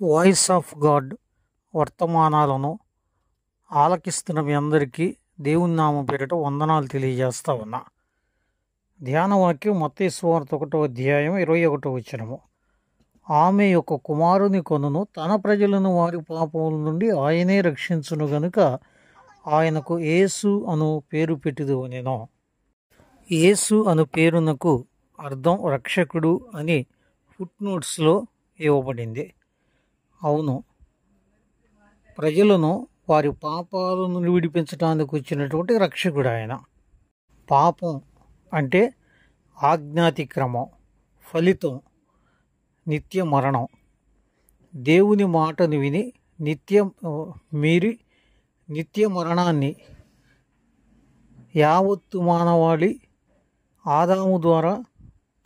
Voice of God వర్తమానాలను ఆలకిస్తున్న మీ అందరికీ దేవుని నామం పేరిట వందనాలు తెలియజేస్తా ఉన్నా. ధ్యానవాక్యం మత్తయి సువార్త 1వ అధ్యాయం 21వ వచనము. ఆమె యొక్క కుమారుని కొనును, తన ప్రజలను వారి పాపముల నుండి ఆయనే రక్షించును గనుక ఆయనకు యేసు అను పేరు పెట్టిదు అనెను. యేసు అను పేరునకు అర్థం రక్షకుడు అని ఫుట్నోట్స్లో ఇవ్వబడింది. అవును, ప్రజలను వారి పాపాలను విడిపించడానికి వచ్చినటువంటి రక్షకుడు ఆయన. పాపం అంటే ఆజ్ఞాతిక్రమం, ఫలితం నిత్య మరణం. దేవుని మాటను విని మీరి నిత్య మరణాన్ని యావత్తు మానవాళి ఆదాము ద్వారా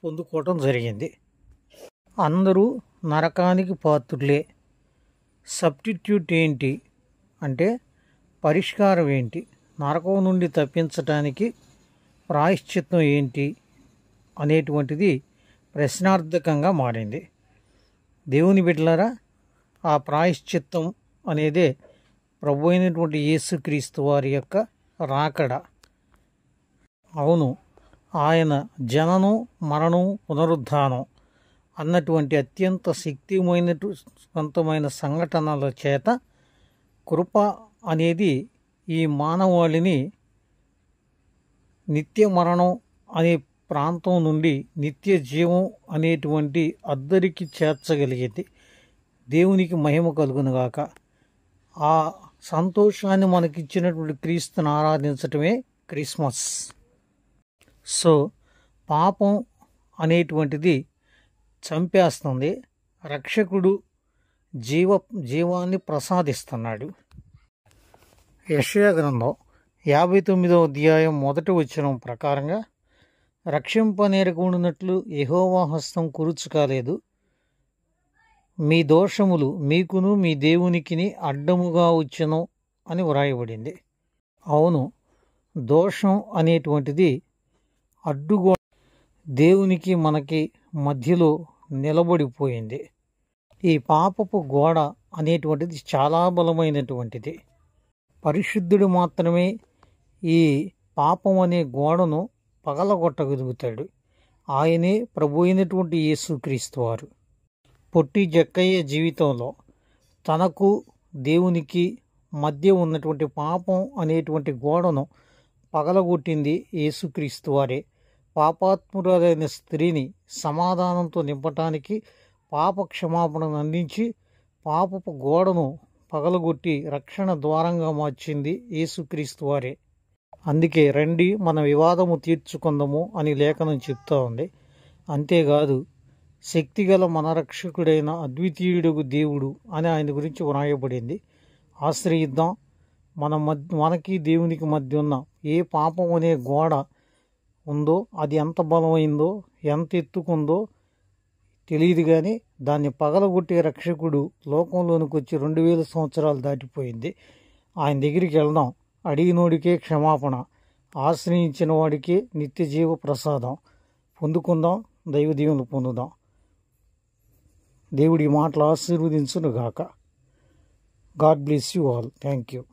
పొందుకోవటం జరిగింది. అందరూ నరకానికి పాత్రులే. సబ్స్టిట్యూట్ ఏంటి అంటే పరిష్కారం ఏంటి, నరకం నుండి తప్పించటానికి ప్రాయశ్చిత్తం ఏంటి అనేటువంటిది ప్రశ్నార్థకంగా మారింది. దేవుని బిడ్డలారా, ఆ ప్రాయశ్చిత్తం అనేదే ప్రభు అయినటువంటి యేసుక్రీస్తు వారి యొక్క రాకడ. అవును, ఆయన జననం, మరణం, పునరుద్ధానం అన్నటువంటి అత్యంత శక్తివంతమైన సంఘటనల చేత కృప అనేది ఈ మానవాళిని నిత్య మరణం అనే ప్రాంతం నుండి నిత్య జీవం అనేటువంటి అద్దరికి చేర్చగలిగింది. దేవునికి మహిమ కలుగునుగాక. ఆ సంతోషాన్ని మనకిచ్చినటువంటి క్రీస్తుని ఆరాధించటమే క్రిస్మస్. సో పాపం అనేటువంటిది చంపేస్తుంది, రక్షకుడు జీవాన్ని ప్రసాదిస్తున్నాడు. యెషయా గ్రంథం 59వ అధ్యాయం 1వ వచనం ప్రకారంగా, రక్షింపనేరకుండునట్లు యెహోవా హస్తం కురుచు కాలేదు, మీ దోషములు మీకును మీ దేవునికిని అడ్డముగా వచ్చును అని వ్రాయబడింది. అవును, దోషం అనేటువంటిది అడ్డుగోడ దేవునికి మనకి మధ్యలో నిలబడిపోయింది. ఈ పాపపు గోడ అనేటువంటిది చాలా బలమైనటువంటిది. పరిశుద్ధుడు మాత్రమే ఈ పాపం అనే గోడను పగలగొట్టగలుగుతాడు. ఆయనే ప్రభు అయినటువంటి యేసుక్రీస్తు వారు. పొట్టి జక్కయ్య జీవితంలో తనకు దేవునికి మధ్య ఉన్నటువంటి పాపం అనేటువంటి గోడను పగలగొట్టింది యేసుక్రీస్తు వారే. పాపాత్మురాలైన స్త్రీని సమాధానంతో నింపటానికి పాప క్షమాపణను అందించి పాపపు గోడను పగలగొట్టి రక్షణ ద్వారంగా మార్చింది యేసుక్రీస్తు వారే. అందుకే రండి మన వివాదము తీర్చుకుందాము అని లేఖనం చెప్తా ఉంది. అంతేకాదు, శక్తిగల మన రక్షకుడైన అద్వితీయుడు దేవుడు అని ఆయన గురించి వ్రాయబడింది. ఆశ్రయిద్దాం. మనకి దేవునికి మధ్య ఉన్న ఏ పాపం అనే గోడ ఉందో అది ఎంత బలమైందో, ఎంత ఎత్తుకుందో తెలియదు, కానీ దాన్ని పగలగొట్టే రక్షకుడు లోకంలోనికి వచ్చి 2000 సంవత్సరాలు దాటిపోయింది. ఆయన దగ్గరికి వెళ్దాం. అడిగినోడికే క్షమాపణ, ఆశ్రయించిన వాడికే నిత్య జీవ ప్రసాదం పొందుకుందాం, దైవ దీవెనలు పొందుదాం. దేవుడి మాటలు ఆశీర్వదించును గాక. God bless you all. Thank you.